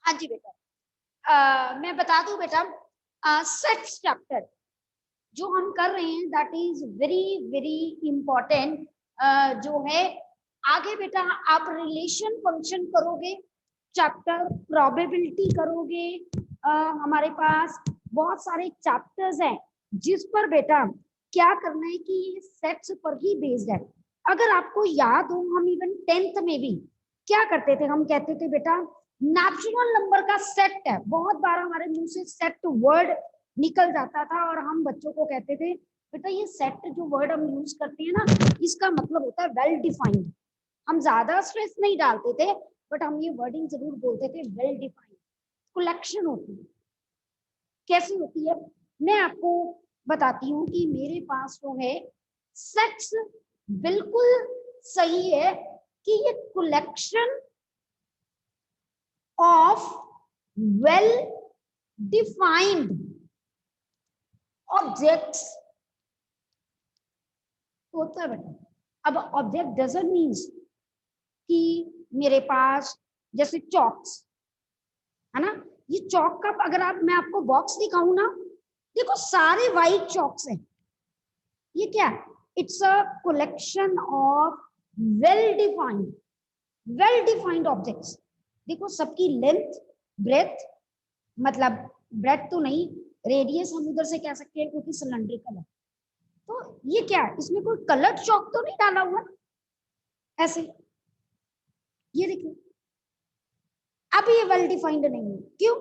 हाँ जी बेटा, मैं बता दूं बेटा, सेट्स चैप्टर जो हम कर रहे हैं that is very very important. जो है आगे बेटा आप रिलेशन फंक्शन करोगे, चैप्टर प्रोबेबिलिटी करोगे, हमारे पास बहुत सारे चैप्टर्स हैं जिस पर बेटा क्या करना है कि ये सेट्स पर ही बेस्ड है। अगर आपको याद हो, हम इवन 10th में भी क्या करते थे, हम कहते थे बेटा नेचुरल नंबर का सेट है। बहुत बार हमारे मुंह से सेट वर्ड निकल जाता था और हम बच्चों को कहते थे बेटा ये सेट जो वर्ड हम यूज करते हैं ना, इसका मतलब होता है वेल डिफाइंड। हम ज्यादा स्ट्रेस नहीं डालते थे, बट हम ये वर्डिंग जरूर बोलते थे वेल डिफाइंड। कलेक्शन होती है, कैसी होती है मैं आपको बताती हूँ कि मेरे पास जो है सेट्स बिल्कुल सही है कि ये collection of well defined objects होता है बेटा। अब ऑब्जेक्ट डजंट मीन्स कि मेरे पास जैसे चॉक्स है ना, ये चॉक का अगर आप मैं आपको बॉक्स दिखाऊं ना, देखो सारे वाइट चॉक्स हैं। ये क्या है? It's a collection of well defined objects. देखो सबकी लेंथ ब्रेथ, मतलब ब्रेथ तो नहीं, रेडियस हम उधर से कह सकते हैं क्योंकि सिलेंड्रिकल है। तो ये क्या है, इसमें कोई कलर्ड चॉक तो नहीं डाला हुआ ऐसे। ये देखिए अब ये वेल डिफाइंड नहीं है। क्यों?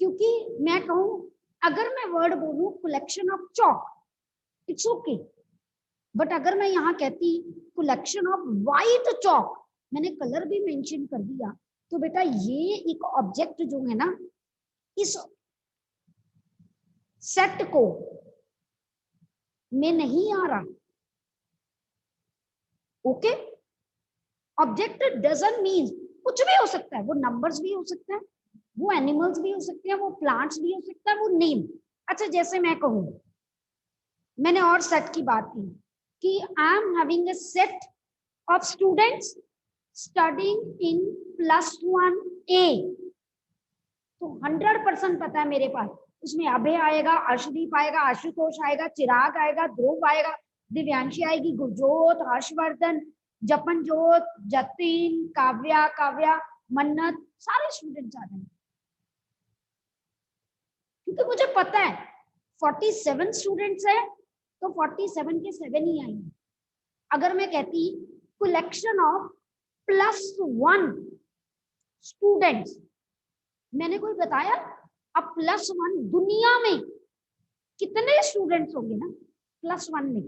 क्योंकि मैं कहूं अगर मैं वर्ड बोलूं collection of chalk, it's okay, but अगर मैं यहाँ कहती कलेक्शन ऑफ वाइट चॉक, मैंने कलर भी मेंशन कर दिया, तो बेटा ये एक ऑब्जेक्ट जो है ना इस सेट को में नहीं आ रहा। ओके, ऑब्जेक्ट डजंट मीन कुछ भी हो सकता है, वो नंबर्स भी हो सकता है, वो एनिमल्स भी हो सकते हैं, वो प्लांट्स भी हो सकता है, वो नेम। अच्छा जैसे मैं कहूँ, मैंने और सेट की बात की कि I am having a set of students studying in +1A, तो 100% पता है मेरे पास उसमें अभय आएगा, अर्शदीप आएगा, आशुतोष आएगा, चिराग आएगा, ध्रुव आएगा, दिव्यांशी आएगी, गुरजोत, हर्षवर्धन, जपनजोत, जतिन, काव्या, काव्या, मन्नत, सारे स्टूडेंट्स आ जाएंगे क्योंकि मुझे पता है 47 स्टूडेंट्स है तो 47 के 7 ही आएंगे। अगर मैं कहती कलेक्शन ऑफ +1 स्टूडेंट्स, मैंने कोई बताया अब +1 दुनिया में कितने स्टूडेंट्स होंगे ना +1 में,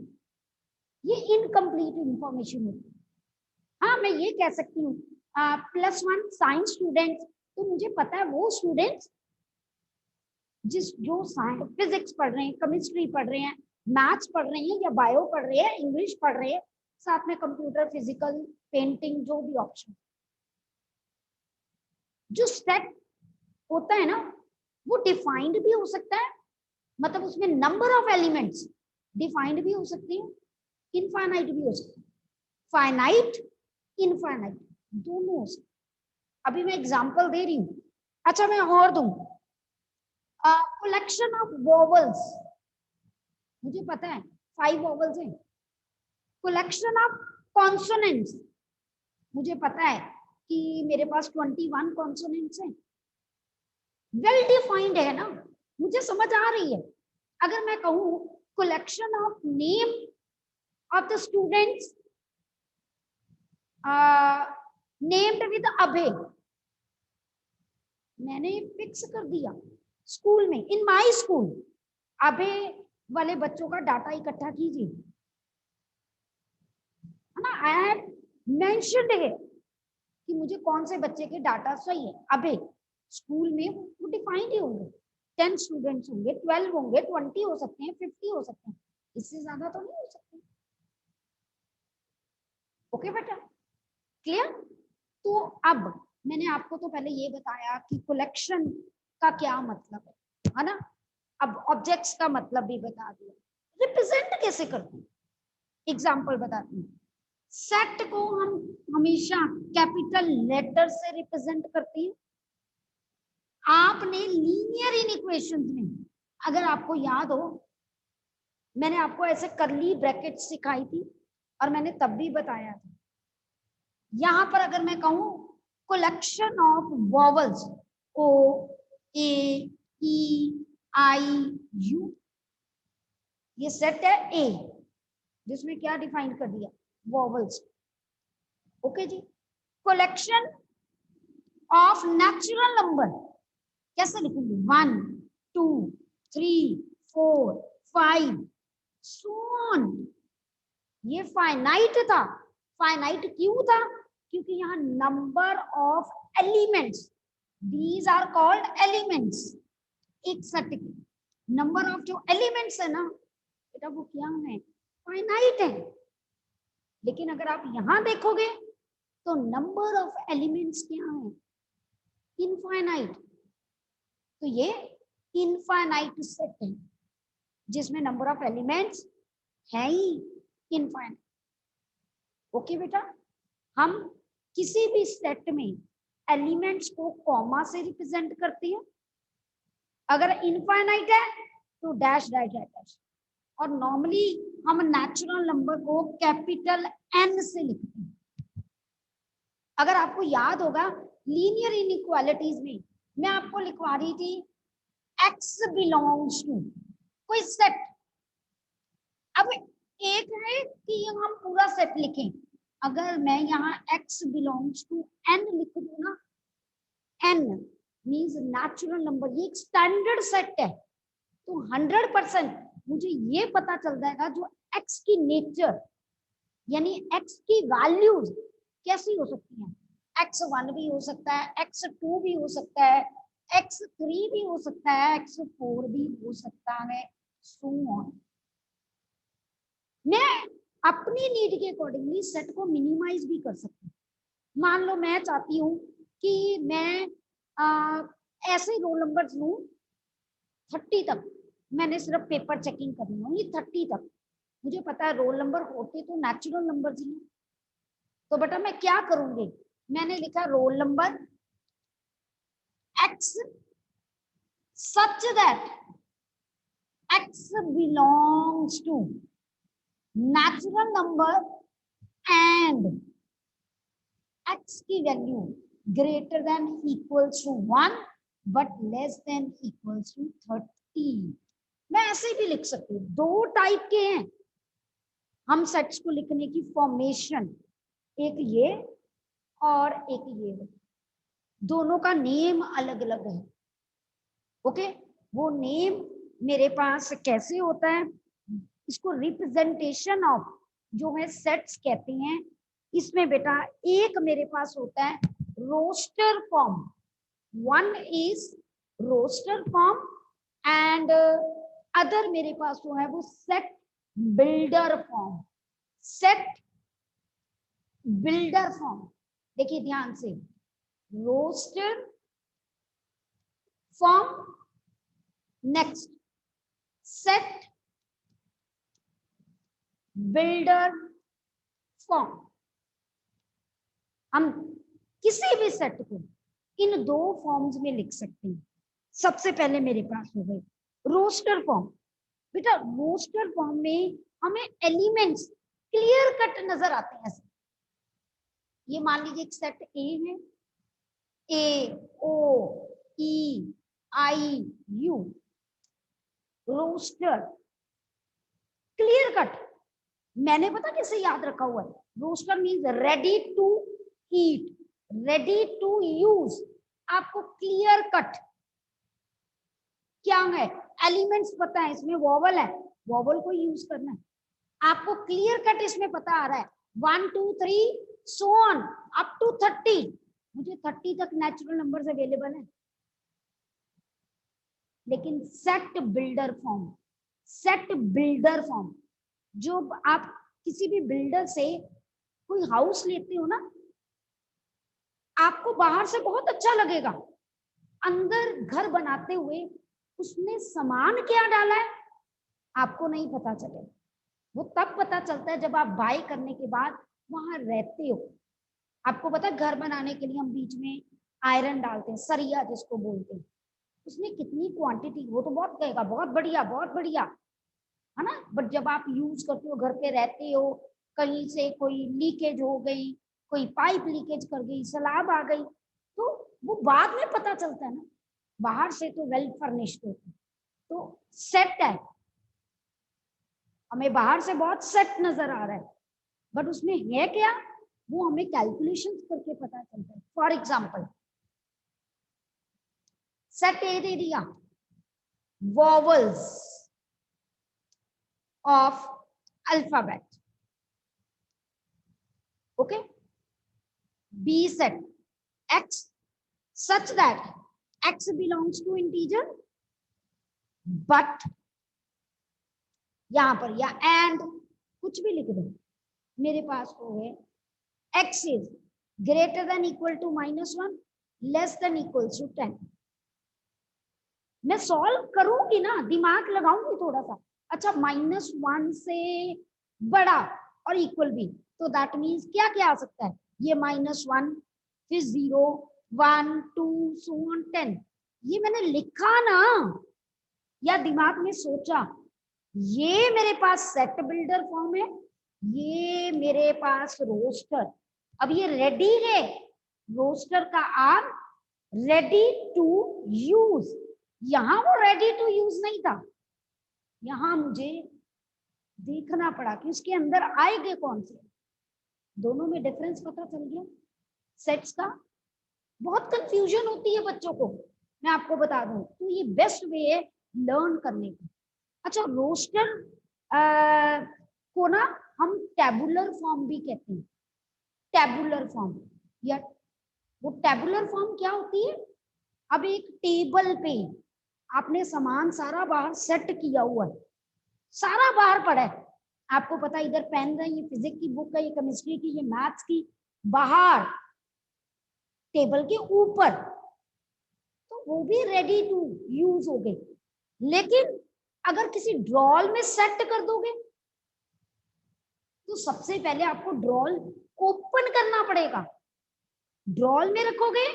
ये इनकम्प्लीट इंफॉर्मेशन होती है। हाँ मैं ये कह सकती हूँ +1 साइंस स्टूडेंट्स, तो मुझे पता है वो स्टूडेंट्स जो फिजिक्स पढ़ रहे हैं, केमिस्ट्री पढ़ रहे हैं, मैथ्स पढ़ रहे हैं या बायो पढ़ रहे हैं, इंग्लिश पढ़ रहे हैं, साथ में कंप्यूटर, फिजिकल, पेंटिंग, जो भी ऑप्शन। जो सेट होता है ना वो डिफाइंड भी हो सकता है, मतलब उसमें नंबर ऑफ एलिमेंट्स डिफाइंड भी हो सकती है, इनफाइनाइट भी हो सकती है, फाइनाइट इनफाइनाइट दोनों हो सकते। अभी मैं एग्जांपल दे रही हूँ। अच्छा मैं और दूं, कलेक्शन ऑफ वोवल्स, मुझे पता है 5 वोवल्स हैं। कलेक्शन ऑफ कॉन्सोनेंट्स, मुझे पता है कि मेरे पास 21 कॉन्सोनेंट्स हैं। वेल डिफाइंड है ना, मुझे समझ आ रही है। अगर मैं कहूँ collection of name of the students named with Abhay, मैंने फिक्स कर दिया स्कूल में, इन माय स्कूल अभय वाले बच्चों का डाटा इकट्ठा कीजिए, है ना। आई हैव मेंशन्ड है कि मुझे कौन से बच्चे के डाटा चाहिए। अभय स्कूल में वो डिफाइंड ही होंगे, 10 स्टूडेंट्स होंगे, 12 होंगे, 20 हो सकते हैं, 50 हो सकते हैं, इससे ज्यादा तो नहीं हो सकते। ओके बेटा, क्लियर? तो अब मैंने आपको तो पहले ये बताया कि कलेक्शन का क्या मतलब है ना। अब ऑब्जेक्ट्स का मतलब भी बता दिया। रिप्रेजेंट कैसे करते हैं, एग्जाम्पल बताती हूँ। सेट को हम हमेशा कैपिटल लेटर से रिप्रेजेंट करते हैं, आपने लीनियर इनइक्वेशंस में, अगर आपको याद हो, मैंने आपको ऐसे करली ब्रैकेट सिखाई थी और मैंने तब भी बताया था, यहां पर अगर मैं कहूं collection of vowels O A E I U, ये सेट है ए, जिसमें क्या डिफाइन कर दिया, वॉवल्स। ओके जी, कलेक्शन ऑफ नेचुरल नंबर कैसे लिखूंगी, 1 2 3 4 5 सो ऑन। ये फाइनाइट था, फाइनाइट क्यों था, क्योंकि यहाँ number of elements, these are called elements, एक सेट के नंबर ऑफ जो एलिमेंट्स है ना बेटा वो क्या है, फाइनाइट है। लेकिन अगर आप यहां देखोगे तो नंबर ऑफ एलिमेंट्स क्या है, इनफाइनाइट। तो ये इनफाइनाइट सेट है जिसमें नंबर ऑफ एलिमेंट्स है ही इनफाइनाइट। ओके बेटा, हम किसी भी सेट में एलिमेंट्स को कॉमा से रिप्रेजेंट करते हैं, अगर इनफाइनाइट है तो डैश डैश डैश डैश, और नॉर्मली हम नेचुरल नंबर को कैपिटल एन से लिखते हैं। अगर आपको याद होगा लीनियर इनइक्वालिटीज में मैं आपको लिखवा रही थी x बिलोंग्स टू कोई सेट। अब एक है कि हम पूरा सेट लिखें, अगर मैं यहाँ x बिलोंग्स टू n लिख दूं ना, n मींस नेचुरल नंबर, ये एक स्टैंडर्ड सेट है, तो 100% मुझे ये पता चल जाएगा जो x की नेचर यानी x की वैल्यूज कैसी हो सकती हैं। x1 भी हो सकता है, x2 भी हो सकता है, x3 भी हो सकता है, x4 भी हो सकता है, सो ऑन। मैं अपनी नीड के अकॉर्डिंगली सेट को मिनिमाइज भी कर सकती हूँ। मान लो मैं चाहती हूँ कि मैं ऐसे रोल नंबर लूं 30 तक, मैंने सिर्फ पेपर चेकिंग करनी होगी 30 तक, मुझे पता है रोल नंबर होते तो नेचुरल नंबर ही, तो बेटा मैं क्या करूंगी, मैंने लिखा roll number x such that x belongs to natural number and x की value greater than equals to 1 but less than equals to 30। मैं ऐसे भी लिख सकती हूँ, दो टाइप के हैं हम सेट्स को लिखने की फॉर्मेशन, एक ये और एक ये, दोनों का नेम अलग अलग है। ओके, वो नेम मेरे पास कैसे होता है, इसको रिप्रेजेंटेशन ऑफ जो है सेट्स कहते हैं। इसमें बेटा एक मेरे पास होता है roster form, one is roster form and other मेरे पास जो है वो set builder form, set builder form. देखिए ध्यान से, roster form, next set builder form. हम किसी भी सेट को इन दो फॉर्म्स में लिख सकते हैं। सबसे पहले मेरे पास हो गए रोस्टर फॉर्म। बेटा रोस्टर फॉर्म में हमें एलिमेंट्स क्लियर कट नजर आते हैं। ये मान लीजिए एक सेट ए है, A O E I U, roster clear cut. मैंने पता कैसे याद रखा हुआ है, roster means ready to eat, ready to use. आपको क्लियर कट क्या है, एलिमेंट्स पता है, इसमें वॉवल है, वॉवल को यूज करना है। आपको क्लियर कट इसमें पता आ रहा है 1 2 3 सो ऑन अप टू 30, मुझे 30 तक नेचुरल नंबर्स अवेलेबल है। लेकिन set builder form, set builder form, जो आप किसी भी बिल्डर से कोई हाउस लेते हो ना, आपको बाहर से बहुत अच्छा लगेगा, अंदर घर बनाते हुए उसने सामान क्या डाला है आपको नहीं पता चलेगा। वो तब पता चलता है जब आप बाय करने के बाद वहां रहते हो। आपको पता है घर बनाने के लिए हम बीच में आयरन डालते हैं, सरिया जिसको बोलते हैं, उसने कितनी क्वांटिटी, वो तो बहुत कहेगा बहुत बढ़िया, है ना। बट जब आप यूज करते हो, घर पे रहते हो, कहीं से कोई लीकेज हो गई, कोई पाइप लीकेज कर गई, सलाब आ गई, तो वो बाद में पता चलता है ना। बाहर से तो वेल फर्निश्ड होती, तो सेट है, हमें बाहर से बहुत सेट नजर आ रहा है, बट उसमें है क्या, वो हमें कैलकुलेशंस करके पता चलता है। फॉर एग्जांपल, सेट ए दे दिया, vowels of alphabet, okay. B set x such that x belongs to integer, but यहां पर या एंड कुछ भी लिख दो, मेरे पास वो है x is greater than equal to -1 less than equals to 10। मैं सॉल्व करूंगी ना, दिमाग लगाऊंगी थोड़ा सा। अच्छा, -1 से बड़ा और इक्वल भी, तो दैट मीन्स क्या क्या आ सकता है, ये -1, फिर 0, 1, 2 सो ऑन 10। ये मैंने लिखा ना, या दिमाग में सोचा, ये मेरे पास सेट बिल्डर फॉर्म है, ये मेरे पास रोस्टर। अब ये रेडी है, रोस्टर का आर रेडी टू यूज। यहां वो रेडी टू यूज नहीं था, यहां मुझे देखना पड़ा कि उसके अंदर आएंगे कौन से। दोनों में डिफरेंस पता चल गया सेट्स का। बहुत कंफ्यूजन होती है बच्चों को, मैं आपको बता दूं, तो ये बेस्ट वे है लर्न करने का। अच्छा, रोस्टर को ना हम टेबुलर फॉर्म भी कहते हैं, टेबुलर फॉर्म। या वो टेबुलर फॉर्म क्या होती है, अब एक टेबल पे आपने सामान सारा बाहर सेट किया हुआ है, सारा बाहर पड़ा है, आपको पता है इधर पेन है, ये फिजिक्स की बुक है, ये केमिस्ट्री की, ये मैथ्स की, बाहर टेबल के ऊपर, तो वो भी रेडी टू यूज हो गई। लेकिन अगर किसी ड्रॉल में सेट कर दोगे, तो सबसे पहले आपको ड्रॉल ओपन करना पड़ेगा। ड्रॉल में रखोगे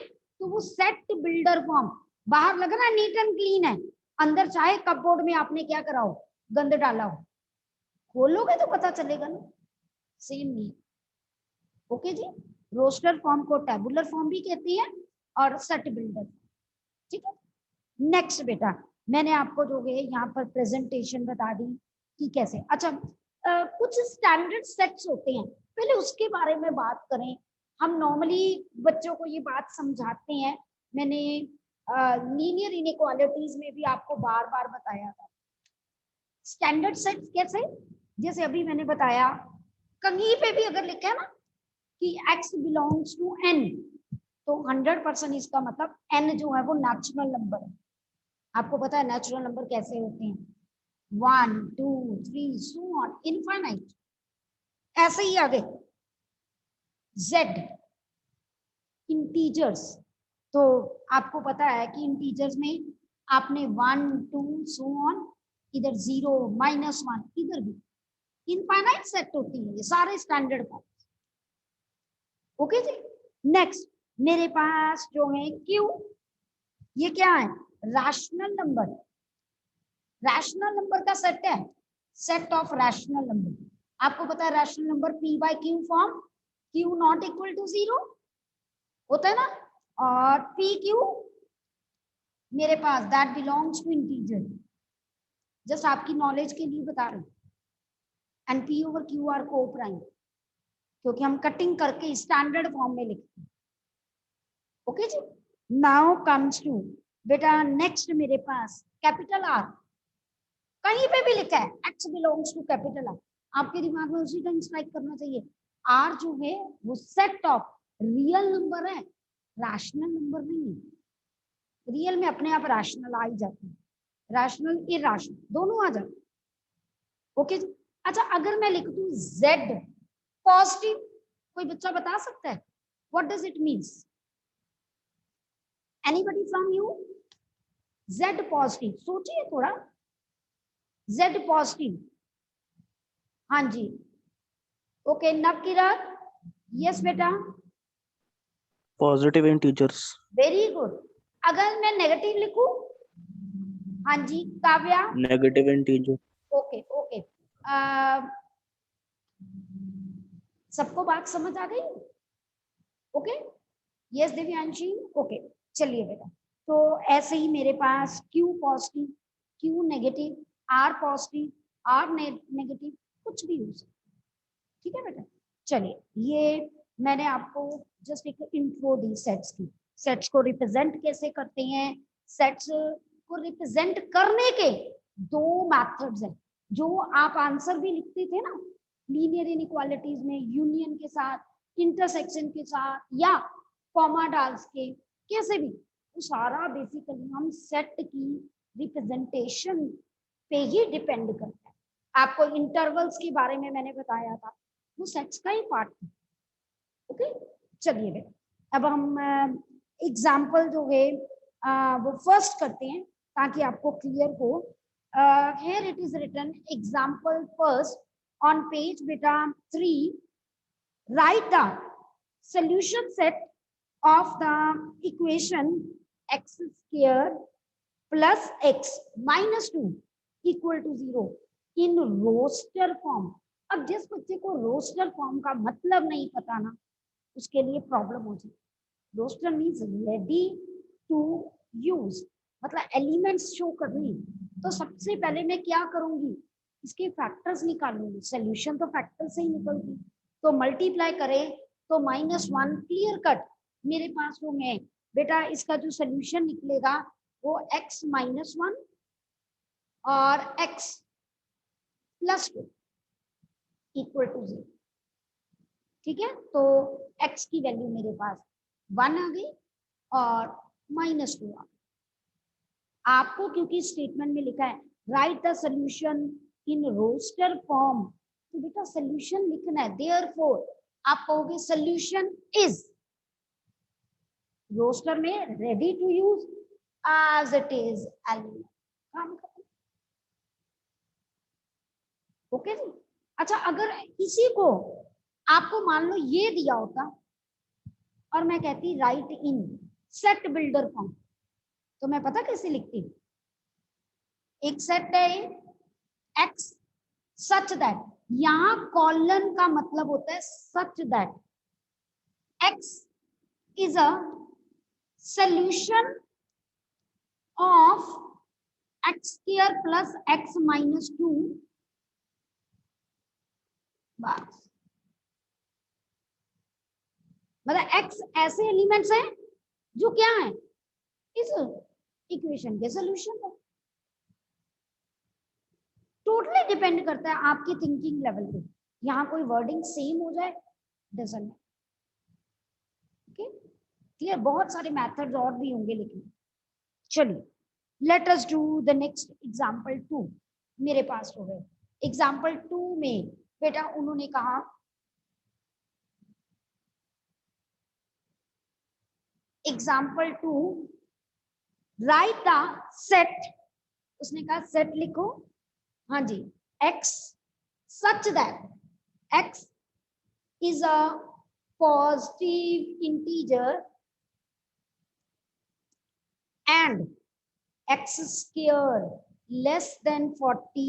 तो वो सेट बिल्डर फॉर्म, बाहर लग रहा है नीट एंड क्लीन है, अंदर चाहे कपबोर्ड में आपने क्या करा हो, गंद डाला हो, खोलोगे तो पता चलेगा ना, सेम नहीं। ओके जी, रोस्टर फॉर्म को टेबुलर फॉर्म भी कहती है और सेट बिल्डर, ठीक है। नेक्स्ट बेटा, मैंने आपको जो है यहाँ पर प्रेजेंटेशन बता दी कि कैसे। अच्छा, कुछ स्टैंडर्ड सेट्स होते हैं, पहले उसके बारे में बात करें। हम नॉर्मली बच्चों को ये बात समझाते हैं, मैंने लीनियर इनइक्वालिटीज में भी आपको बार बार बताया था। स्टैंडर्ड सेट्स कैसे, जैसे अभी मैंने बताया, कहीं पे भी अगर लिखा है ना कि x बिलोंग्स टू n, तो 100% इसका मतलब n जो है वो नेचुरल नंबर है। आपको पता है नेचुरल नंबर कैसे होते हैं, 1, 2, 3 सो ऑन इनफाइनाइट, ऐसे ही आगे। z इंटीजर्स, तो आपको पता है कि इंटीजर्स में आपने 1, 2 सो ऑन, इधर 0, -1, इधर भी इनफाइनाइट सेट होती है, ये सारे स्टैंडर्ड फॉर्म। ओके जी। नेक्स्ट मेरे पास जो है Q, ये क्या है, रैशनल नंबर। रैशनल नंबर का सेट है, सेट ऑफ रैशनल नंबर। आपको पता है rational number P by Q form, Q not equal to 0 होता है ना, और PQ मेरे पास that belongs to integer, just आपकी नॉलेज के लिए बता रहे हैं। And P over Q are coprime, क्योंकि हम कटिंग करके स्टैंडर्ड फॉर्म में लिखते हैं। ओके जी, नाउ कम्स टू बेटा नेक्स्ट मेरे पास कैपिटल आर, कहीं पे भी लिखा है x belongs to capital R, आपके दिमाग में उसी टाइम स्ट्राइक करना चाहिए। आर जो है वो सेट ऑफ रियल नंबर है, रैशनल नंबर नहीं है। रियल में अपने आप रैशनल आ ही जाते हैं, रैशनल इरैशनल दोनों आ जाते हैं। ओके जी। अच्छा, अगर मैं लिख दूं z पॉजिटिव, कोई बच्चा बता सकता है what does it means, anybody from you, z positive, सोचिए थोड़ा, z पॉजिटिव, हाँ जी। ओके नवकिरण, यस बेटा, पॉजिटिव इंटीजर्स। Very good. अगर मैं नेगेटिव लिखूं, हाँ जी Kavya, negative integer. Okay okay, सबको बात समझ आ गई? Okay, yes Divyanshi, okay. चलिए बेटा, तो ऐसे ही मेरे पास Q positive, Q negative, R positive, R negative, कुछ भी हो सकता है, ठीक है बेटा। चलिए, ये मैंने आपको जस्ट एक इंट्रो दी सेट्स की, सेट्स को रिप्रेजेंट कैसे करते हैं, सेट्स को रिप्रेजेंट करने के दो मेथड्स हैं, जो आप आंसर भी लिखते थे ना लीनियर इनइक्वालिटीज में, यूनियन के साथ, इंटरसेक्शन के साथ, या कॉमा डाल्स के, कैसे भी, वो सारा बेसिकली हम सेट की रिप्रेजेंटेशन पे ही डिपेंड करता है। आपको इंटरवल्स के बारे में मैंने बताया था, वो सेट्स का ही पार्ट है। ओके, चलिए बेटा, अब हम एग्जाम्पल जो है वो फर्स्ट करते हैं ताकि आपको क्लियर हो। Here it is written example first on page बेटा 3, write the solution set of the equation x square plus x minus 2 equal to 0 in roster form। अब जिस बच्चे को रोस्टर फॉर्म का मतलब नहीं पता ना, उसके लिए प्रॉब्लम हो जाए। Roster means ready to use, मतलब एलिमेंट्स शो करनी। तो सबसे पहले मैं क्या करूंगी, इसके फैक्टर्स निकालूंगी, सोल्यूशन तो फैक्टर से ही निकलती। तो मल्टीप्लाई करें तो -1 क्लियर कट मेरे पास वो है बेटा, इसका जो सोल्यूशन निकलेगा वो x -1 और x +2 इक्वल टू 0। ठीक है, तो x की वैल्यू मेरे पास 1 आ गई और -2 आ गई। आपको क्योंकि स्टेटमेंट में लिखा है write the solution in roster form, तो बेटा सोल्यूशन लिखना है, देयरफॉर आप कहोगे सोल्यूशन इज रोस्टर में ready to use as it is element, काम खत्म। ओके जी। अच्छा, अगर किसी को आपको मान लो ये दिया होता और मैं कहती राइट इन सेट बिल्डर फॉर्म, तो मैं पता कैसे लिखती, एक सेट है एक्स सच दैट, यहां कॉलन का मतलब होता है such that x is a solution of x square plus x -2, बस। मतलब एक्स ऐसे एलिमेंट्स हैं जो क्या है इस इक्वेशन के सोल्यूशन है। टोटली डिपेंड करता है आपकी थिंकिंग लेवल पे, यहाँ कोई वर्डिंग सेम हो जाए डजंट। ओके क्लियर, बहुत सारे मेथड्स और भी होंगे, लेकिन चलिए let us do the next example 2। मेरे पास हो गए एग्जांपल 2 में बेटा उन्होंने कहा एग्जांपल 2 राइट द सेट, उसने कहा सेट लिखो, हाँ जी, x such that x is a positive integer and x square less than 40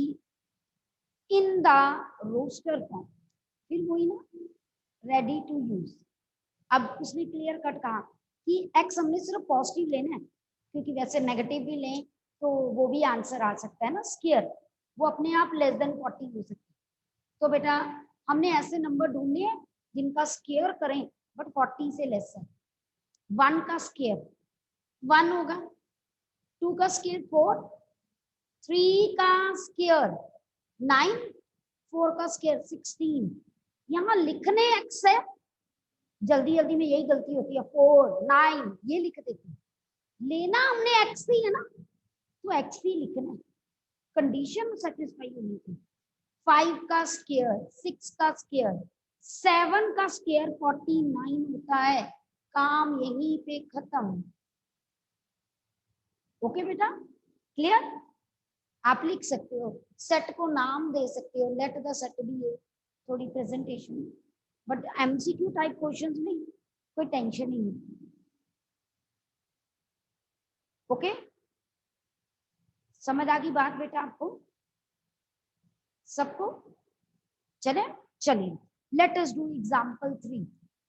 in the roster form। फिर वही ना, रेडी टू यूज। अब उसने क्लियर कट कहा कि x हमने सिर्फ पॉजिटिव लेना है, क्योंकि वैसे नेगेटिव भी लें तो वो भी आंसर आ सकता है ना, स्क्वायर वो अपने आप लेस देन 40 हो सकता है। तो बेटा हमने ऐसे नंबर ढूंढने हैं जिनका स्क्वायर करें बट 40 से लेस है। 1 का स्क्वायर 1 होगा, 2 का स्क्वायर 4, 3 का स्क्वायर 9, 4 का स्क्वायर 16। यहाँ लिखने एक्स है, जल्दी जल्दी में यही गलती होती है, 4 9 ये लिख देती, लेना हमने एक्स ही है ना, तो एक्स ही लिखना है, कंडीशन सेटिस्फाई होनी चाहिए। 5 का स्क्वायर 6 का स्क्वायर 7 का स्क्वायर 49 होता है, काम यहीं पे खत्म। ओके बेटा क्लियर, आप लिख सकते हो, सेट को नाम दे सकते हो, लेट द सेट भी है थोड़ी presentation, but MCQ type questions में कोई टेंशन ही नहीं। ओके समझ आ गई बात बेटा आपको सबको? चले चलिए, लेट अस डू एग्जाम्पल 3।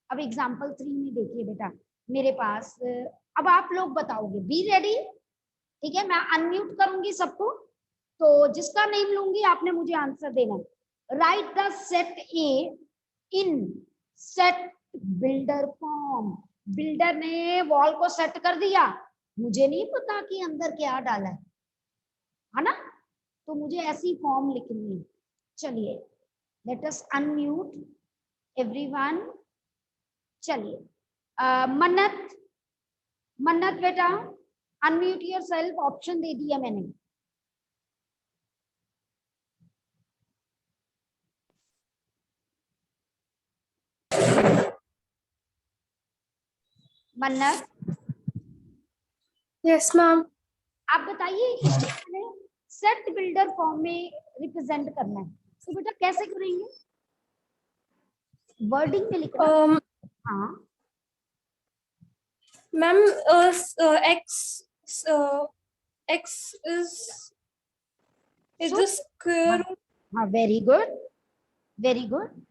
अब एग्जाम्पल 3 में देखिए बेटा, मेरे पास अब आप लोग बताओगे, बी रेडी? ठीक है, मैं अनम्यूट करूंगी सबको, तो जिसका नेम लूंगी आपने मुझे आंसर देना। Right the set A in set builder form. Builder ने वॉल को सेट कर दिया, मुझे नहीं पता कि अंदर क्या डाला है ना, तो मुझे ऐसी फॉर्म लिखनी है। चलिए, लेट अस अनम्यूट एवरीवन। चलिए, मन्नत, मन्नत बेटा अनम्यूट योरसेल्फ, ऑप्शन दे दिया मैंने। मन्नत, यस मैम। आप बताइए, इसको सेट बिल्डर फॉर्म में रिप्रेजेंट करना है, तो बेटा कैसे करेंगे? वर्डिंग में लिखना। हाँ ma'am, x is the square root. हाँ, वेरी गुड, वेरी गुड।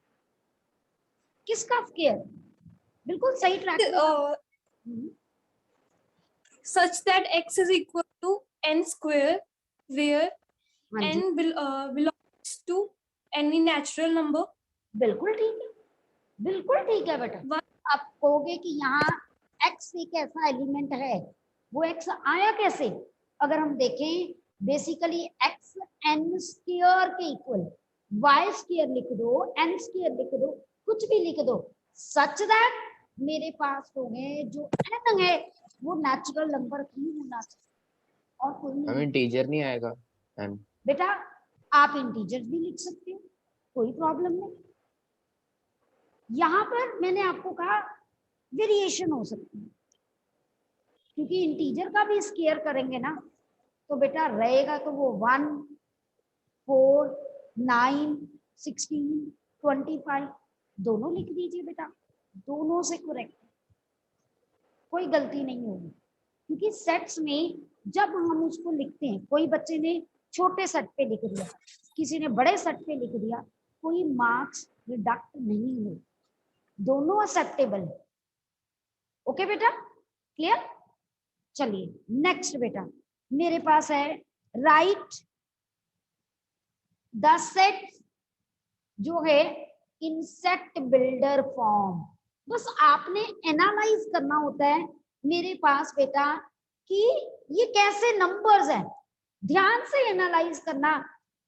किसका स्क्वायर? बिल्कुल सही ट्रैक में। Such that x is equal to n square, where हाँ जी, n belongs to any natural number. बिल्कुल ठीक है, बिल्कुल ठीक है बेटा। आप कहोगे कि यहाँ x एक ऐसा एलिमेंट है, वो x आया कैसे? अगर हम देखें, बेसिकली x n स्क्वायर के इक्वल, y स्क्वायर लिख दो, n स्क्वायर लिख दो, कुछ भी लिख दो, सच दैट मेरे पास हो गए जो n है वो नेचुरल नंबर ही होना चाहिए और कोई नहीं। इंटीजर नहीं आएगा n? बेटा आप इंटीजर भी लिख सकते हो, कोई प्रॉब्लम नहीं। यहाँ पर मैंने आपको कहा वेरिएशन हो सकती है, क्योंकि इंटीजर का भी स्क्वायर करेंगे ना, तो बेटा रहेगा तो वो 1, 4, 9, 16, 25 दोनों लिख दीजिए बेटा, दोनों से करेक्ट, कोई गलती नहीं होगी। क्योंकि सेट्स में जब हम उसको लिखते हैं, कोई बच्चे ने छोटे सेट पे लिख दिया, किसी ने बड़े सेट पे लिख दिया, कोई मार्क्स डिडक्ट नहीं हो, दोनों एक्सेप्टेबल है। ओके बेटा, क्लियर? चलिए नेक्स्ट बेटा, मेरे पास है राइट द सेट जो है इन सेट बिल्डर फॉर्म। बस आपने एनालाइज करना होता है मेरे पास बेटा कि ये कैसे नंबर्स हैं, ध्यान से एनालाइज करना।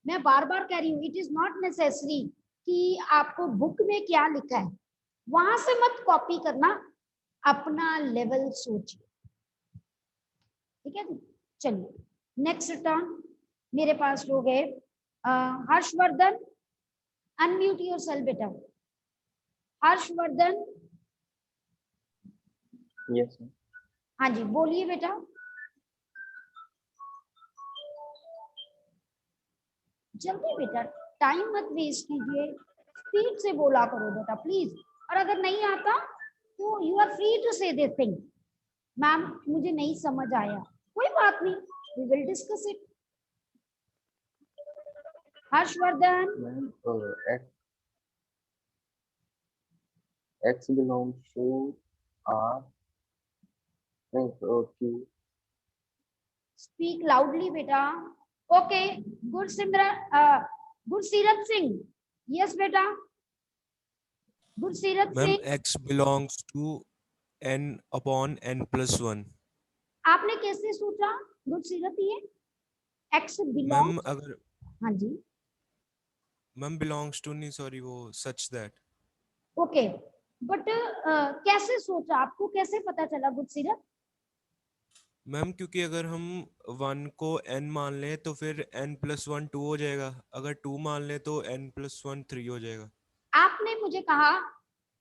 मैं बार बार कह रही हूँ, इट इज नॉट नेसेसरी कि आपको बुक में क्या लिखा है वहां से मत कॉपी करना, अपना लेवल सोचिए, ठीक है? चलिए नेक्स्ट टर्न मेरे पास लोग है हर्षवर्धन, अनम्यूट योरसेल्फ बेटा। हर्षवर्धन, यस हाँ जी बोलिए बेटा। जल्दी बेटा, टाइम मत वेस्ट कीजिए, स्पीड से बोला करो बेटा प्लीज। और अगर नहीं आता तो you are free to say this thing, ma'am मुझे नहीं समझ आया, कोई बात नहीं, we will discuss it. Harshvardhan, x belongs to r, q. Speak loudly बेटा। ओके, गुरसीरत सिंह, यस बेटा, Gursirat ma'am Singh. x belongs to n upon n plus 1। आपने कैसे सोचा गुरसीरत, ये एक्स बिलोंग? मैम अगर हाँ जी, मैम belongs to नहीं, सॉरी, वो such that। ओके, बट कैसे सोचा, आपको कैसे पता चला गुरसीरत? मैम क्योंकि अगर हम 1 को n मान लें तो फिर n plus 1 2 हो जाएगा, अगर 2 मान लें तो n plus 1 3 हो जाएगा। आपने मुझे कहा,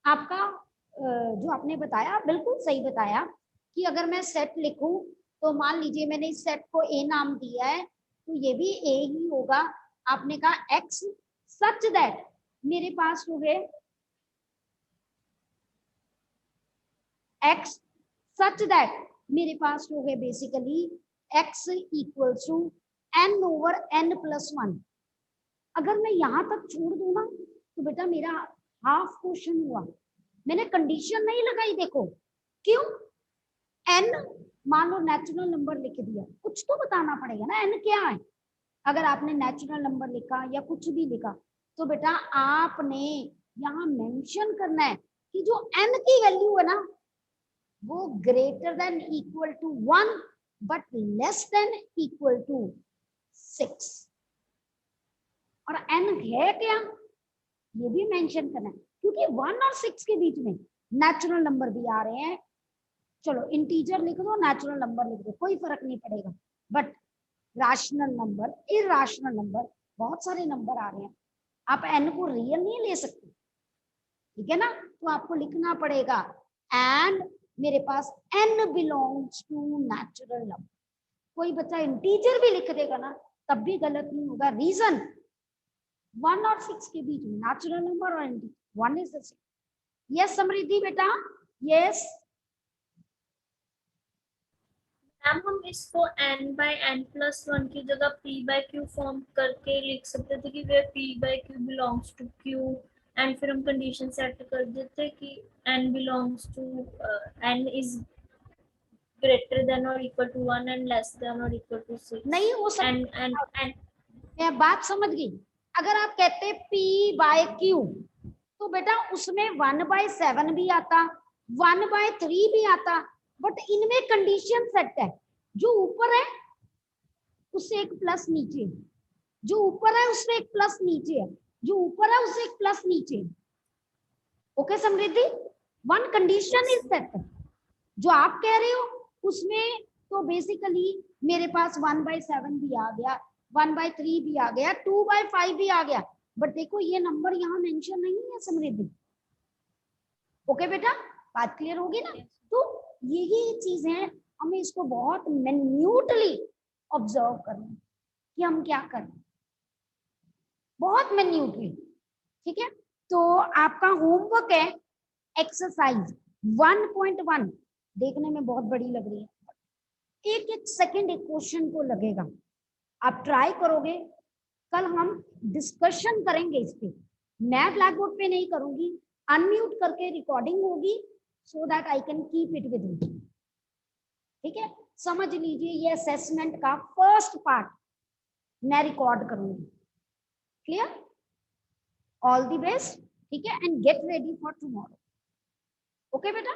आपका जो आपने बताया बिल्कुल सही बताया कि अगर मैं सेट लिखूं तो मान लीजिए मैंने इस सेट को ए नाम दिया है तो ये भी ए ही होगा। आपने कहा एक्स सच दैट मेरे पास हो गए एक्स सच दैट मेरे पास हो गए basically x equals to n/n+1। अगर मैं यहां तक छोड़ दूं ना तो बेटा मेरा हाफ क्वेश्चन हुआ। मैंने कंडीशन नहीं लगाई, देखो क्यों, n मान लो नेचुरल नंबर लिख दिया, कुछ तो बताना पड़ेगा ना n क्या है। अगर आपने नेचुरल नंबर लिखा या कुछ भी लिखा तो बेटा आपने यहाँ मेंशन करना है कि जो n की वैल्यू है ना वो greater than equal to 1 but less than equal to 6। और n है क्या ये भी मेंशन करना है, क्योंकि 1 और 6 के बीच में नेचुरल नंबर भी आ रहे हैं। चलो इंटीजर लिख दो, नेचुरल नंबर लिख दो, कोई फर्क नहीं पड़ेगा। But rational number, irrational number, बहुत सारे नंबर आ रहे हैं। आप n को रियल नहीं ले सकते, ठीक है ना। तो आपको लिखना पड़ेगा एंड मेरे पास n belongs to natural number. कोई बच्चा इंटीजर भी लिख देगा ना तब भी गलत नहीं होगा। रीजन 1 और 6 के बीच में नेचुरल नंबर और integer 1 is the same. Yes Samriddhi बेटा, यस। मैम हम इसको n/n+1 की जगह p/q फॉर्म करके लिख सकते थे कि where p/q belongs to q, and फिर हम कंडीशन सेट कर देते कि n belongs to n is greater than or equal to 1 and less than or equal to 6। नहीं हो सकता, and मैं बात समझ गई। अगर आप कहते p/q तो बेटा उसमें 1/7 भी आता, 1/3 भी आता, बट इनमें कंडीशन सेट है, जो ऊपर है उससे एक प्लस नीचे, जो ऊपर है उससे एक प्लस नीचे है, जो ऊपर है उससे एक प्लस नीचे। Okay Samriddhi, one condition is set. जो आप कह रहे हो उसमें तो बेसिकली मेरे पास 1/7 भी आ गया, 1/3 भी आ गया, 2/5 भी आ गया, बट देखो ये नंबर यहाँ मेंशन नहीं है समृद्धि। ओके बेटा, बात क्लियर होगी ना। तो यही चीज है, हमें इसको बहुत मिन्यूटली ऑब्जर्व करना है कि हम क्या करें, बहुत मिन्यूटली, ठीक है। तो आपका होमवर्क है एक्सरसाइज 1.1, देखने में बहुत बड़ी लग रही है, एक एक सेकंड एक क्वेश्चन को लगेगा। आप ट्राई करोगे, कल हम डिस्कशन करेंगे इस पे, मैं ब्लैक बोर्ड पे नहीं करूंगी, अनम्यूट करके रिकॉर्डिंग होगी so that I can keep it with me, ठीक है। समझ लीजिए ये असेसमेंट का फर्स्ट पार्ट मैं रिकॉर्ड करूंगी। क्लियर, ऑल द बेस्ट, ठीक है, and get ready for tomorrow. Okay बेटा।